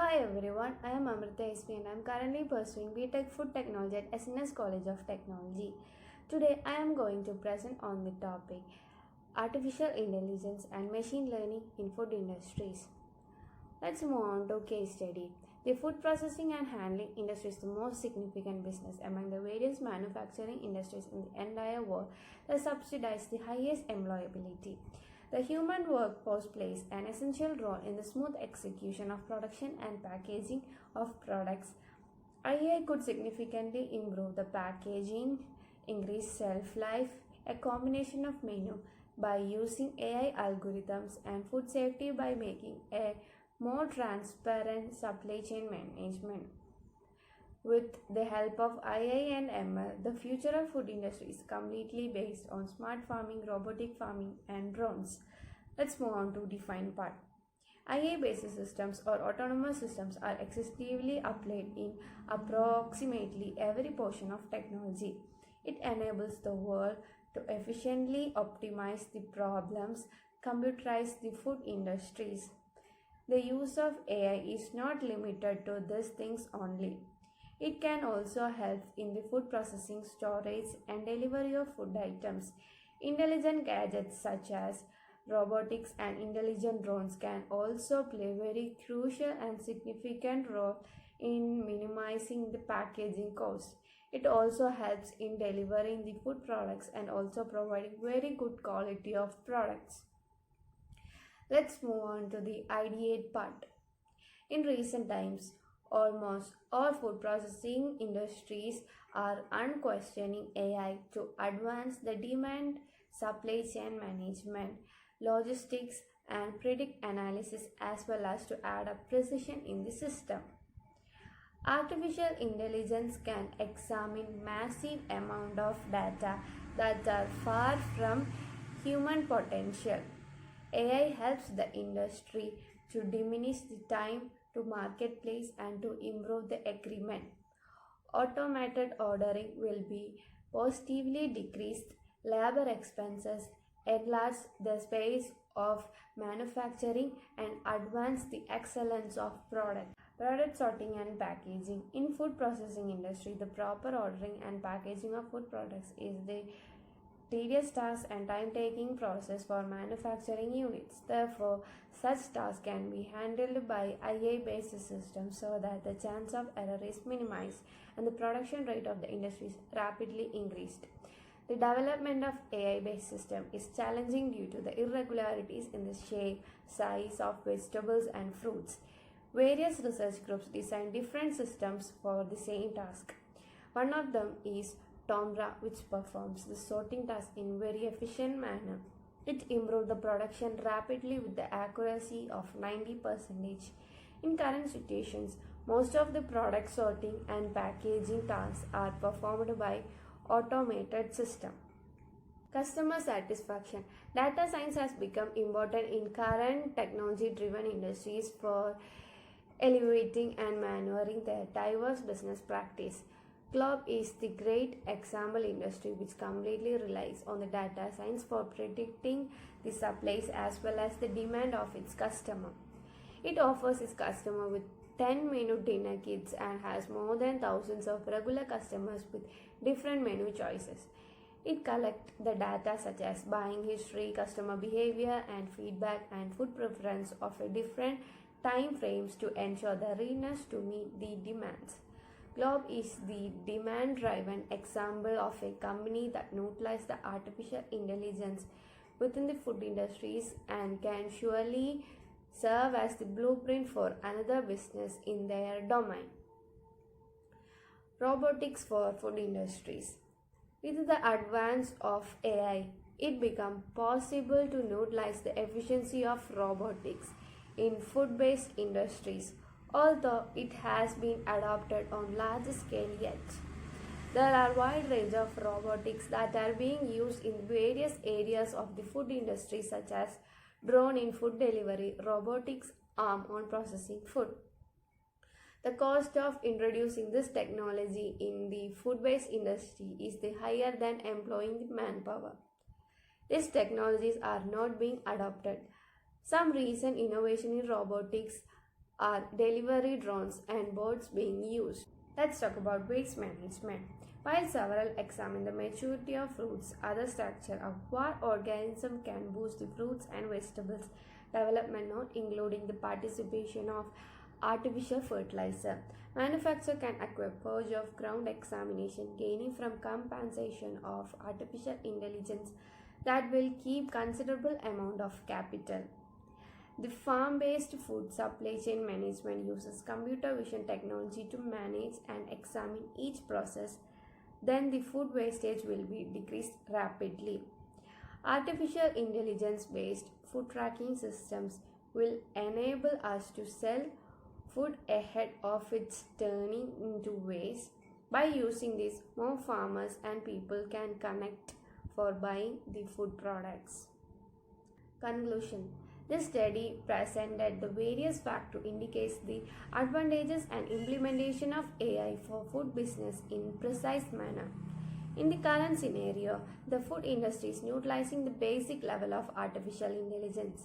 Hi everyone, I am Amrita SP and I am currently pursuing BTech Food Technology at SNS College of Technology. Today I am going to present on the topic Artificial Intelligence and Machine Learning in Food Industries. Let's move on to case study. The food processing and handling industry is the most significant business among the various manufacturing industries in the entire world that subsidize the highest employability. The human workforce plays an essential role in the smooth execution of production and packaging of products. AI could significantly improve the packaging, increase shelf life, a combination of menu by using AI algorithms and food safety by making a more transparent supply chain management. With the help of AI and ML, the future of food industry is completely based on smart farming, robotic farming, and drones. Let's move on to define part. AI-based systems or autonomous systems are extensively applied in approximately every portion of technology. It enables the world to efficiently optimize the problems computerize the food industries. The use of AI is not limited to these things only. It can also help in the food processing, storage, and delivery of food items. Intelligent gadgets such as robotics and intelligent drones can also play a very crucial and significant role in minimizing the packaging cost. It also helps in delivering the food products and also providing very good quality of products. Let's move on to the ideate part. In recent times, almost all food processing industries are unquestioning AI to advance the demand, supply chain management, logistics, and predict analysis as well as to add a precision in the system. Artificial intelligence can examine massive amount of data that are far from human potential. AI helps the industry to diminish the time to marketplace and to improve the agreement. Automated ordering will be positively decreased labor expenses, enlarge the space of manufacturing, and advance the excellence of product sorting and packaging. In food processing industry, the proper ordering and packaging of food products is the tedious task and time-taking process for manufacturing units. Therefore, such tasks can be handled by AI-based systems so that the chance of error is minimized and the production rate of the industry is rapidly increased. The development of AI-based system is challenging due to the irregularities in the shape, size of vegetables and fruits. Various research groups design different systems for the same task. One of them is Tomra, which performs the sorting task in very efficient manner. It improved the production rapidly with the accuracy of 90%. In current situations, most of the product sorting and packaging tasks are performed by automated system. Customer satisfaction. Data science has become important in current technology-driven industries for elevating and maneuvering their diverse business practice. Globe is the great example industry which completely relies on the data science for predicting the supplies as well as the demand of its customer. It offers its customer with 10-minute dinner kits and has more than thousands of regular customers with different menu choices. It collects the data such as buying history, customer behavior and feedback and food preference of a different time frames to ensure the readiness to meet the demands. Globe is the demand-driven example of a company that utilizes the artificial intelligence within the food industries and can surely serve as the blueprint for another business in their domain. Robotics for food industries. With the advance of AI, it becomes possible to utilize the efficiency of robotics in food-based industries, although it has been adopted on large scale yet. There are a wide range of robotics that are being used in various areas of the food industry such as drone in food delivery, robotics arm on processing food. The cost of introducing this technology in the food-based industry is higher than employing the manpower. These technologies are not being adopted. Some recent innovation in robotics are delivery drones and boats being used. Let's talk about waste management. While several examine the maturity of fruits, other structure of what organism can boost the fruits and vegetables development, not including the participation of artificial fertilizer. Manufacturer can acquire purge of ground examination, gaining from compensation of artificial intelligence that will keep considerable amount of capital. The farm-based food supply chain management uses computer vision technology to manage and examine each process. Then the food wastage will be decreased rapidly. Artificial intelligence-based food tracking systems will enable us to sell food ahead of its turning into waste. By using this, more farmers and people can connect for buying the food products. Conclusion. This study presented the various factors to indicate the advantages and implementation of AI for food business in precise manner. In the current scenario, the food industry is utilizing the basic level of artificial intelligence.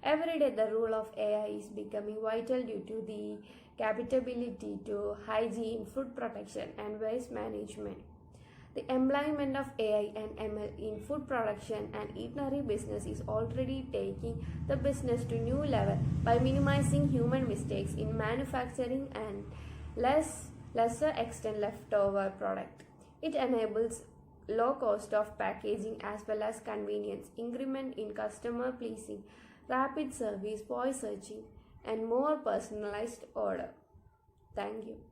Every day, the role of AI is becoming vital due to the capability to hygiene, food protection, and waste management. The employment of AI and ML in food production and eatery business is already taking the business to new level by minimizing human mistakes in manufacturing and lesser extent leftover product. It enables low cost of packaging as well as convenience, increment in customer pleasing, rapid service, voice searching, and more personalized order. Thank you.